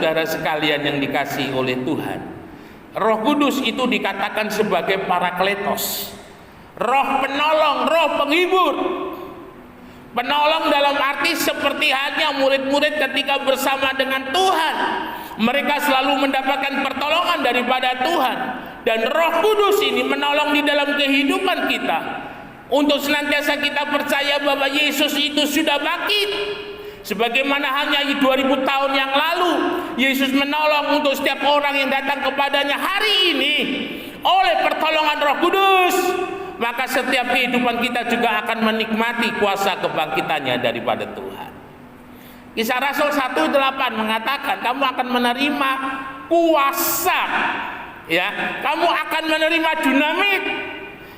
saudara sekalian yang dikasihi oleh Tuhan, Roh Kudus itu dikatakan sebagai Parakletos, roh penolong, roh penghibur. Penolong dalam arti seperti halnya murid-murid ketika bersama dengan Tuhan, mereka selalu mendapatkan pertolongan daripada Tuhan. Dan Roh Kudus ini menolong di dalam kehidupan kita untuk senantiasa kita percaya bahwa Yesus itu sudah bangkit. Sebagaimana hanya 2000 tahun yang lalu Yesus menolong untuk setiap orang yang datang kepadanya, hari ini oleh pertolongan Roh Kudus, maka setiap kehidupan kita juga akan menikmati kuasa kebangkitannya daripada Tuhan. Kisah Rasul 1:8 mengatakan kamu akan menerima kuasa, ya, kamu akan menerima dinamit,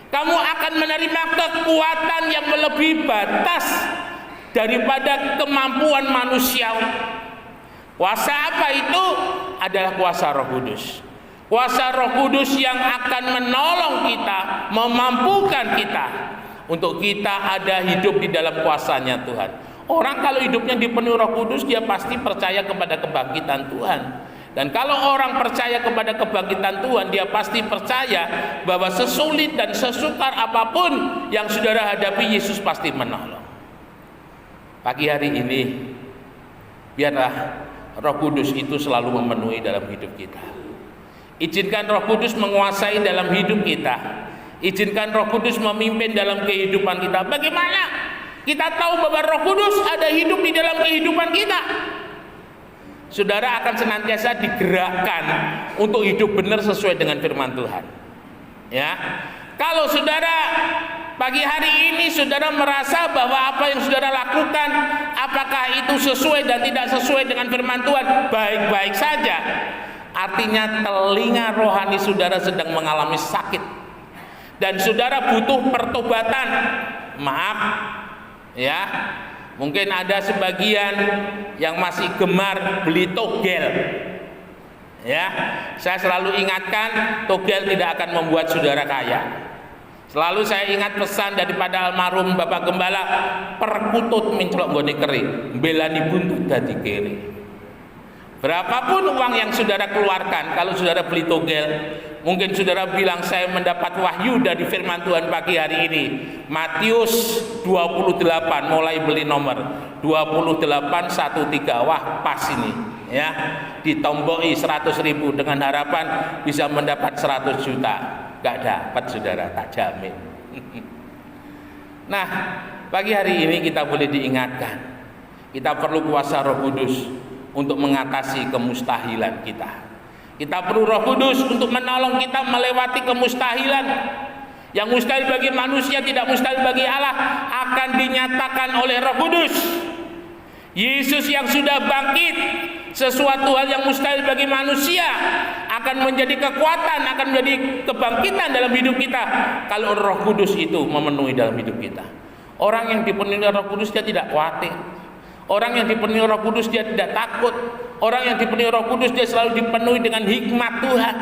kamu akan menerima kekuatan yang melebihi batas daripada kemampuan manusia. Kuasa apa itu? Adalah kuasa Roh Kudus. Kuasa Roh Kudus yang akan menolong kita, memampukan kita untuk kita ada hidup di dalam kuasanya Tuhan. Orang kalau hidupnya dipenuhi Roh Kudus, dia pasti percaya kepada kebangkitan Tuhan. Dan kalau orang percaya kepada kebangkitan Tuhan, dia pasti percaya bahwa sesulit dan sesukar apapun yang saudara hadapi, Yesus pasti menolong. Pagi hari ini, biarlah Roh Kudus itu selalu memenuhi dalam hidup kita. Izinkan Roh Kudus menguasai dalam hidup kita. Izinkan Roh Kudus memimpin dalam kehidupan kita. Bagaimana kita tahu bahwa Roh Kudus ada hidup di dalam kehidupan kita? Saudara akan senantiasa digerakkan untuk hidup benar sesuai dengan firman Tuhan. Ya, kalau saudara pagi hari ini saudara merasa bahwa apa yang saudara lakukan, apakah itu sesuai dan tidak sesuai dengan firman Tuhan, baik-baik saja. Artinya telinga rohani saudara sedang mengalami sakit dan saudara butuh pertobatan. Maaf, ya, mungkin ada sebagian yang masih gemar beli togel. Ya, saya selalu ingatkan, togel tidak akan membuat saudara kaya. Selalu saya ingat pesan daripada almarhum Bapak Gembala, perkutut menclok nggone kering, belani buntut dadi kere. Berapapun uang yang saudara keluarkan, kalau saudara beli togel, mungkin saudara bilang saya mendapat wahyu dari firman Tuhan pagi hari ini. Matius 28, mulai beli nomor 2813. Wah, pas ini, ya. Ditomboi 100.000 dengan harapan bisa mendapat 100 juta. Gak dapat saudara, tak jamin. Nah, pagi hari ini kita boleh diingatkan, kita perlu kuasa Roh Kudus untuk mengatasi kemustahilan kita. Kita perlu Roh Kudus untuk menolong kita melewati kemustahilan. Yang mustahil bagi manusia tidak mustahil bagi Allah akan dinyatakan oleh Roh Kudus. Yesus yang sudah bangkit, sesuatu hal yang mustahil bagi manusia akan menjadi kekuatan, akan menjadi kebangkitan dalam hidup kita kalau Roh Kudus itu memenuhi dalam hidup kita. Orang yang dipenuhi Roh Kudus dia tidak khawatir. Orang yang dipenuhi Roh Kudus dia tidak takut. Orang yang dipenuhi Roh Kudus dia selalu dipenuhi dengan hikmat Tuhan.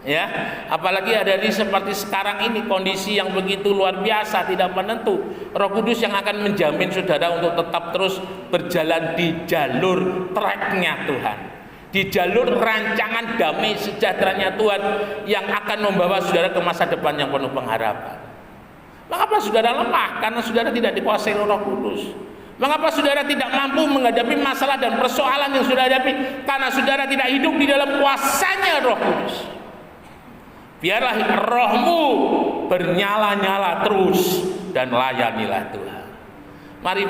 Ya, apalagi ada di seperti sekarang ini kondisi yang begitu luar biasa, tidak menentu. Roh Kudus yang akan menjamin saudara untuk tetap terus berjalan di jalur treknya Tuhan, di jalur rancangan damai sejahteranya Tuhan yang akan membawa saudara ke masa depan yang penuh pengharapan. Mengapa saudara lemah? Karena saudara tidak dikuasai Roh Kudus. Mengapa saudara tidak mampu menghadapi masalah dan persoalan yang saudara hadapi? Karena saudara tidak hidup di dalam kuasanya Roh Kudus. Biarlah rohmu bernyala-nyala terus dan layanilah Tuhan. Mari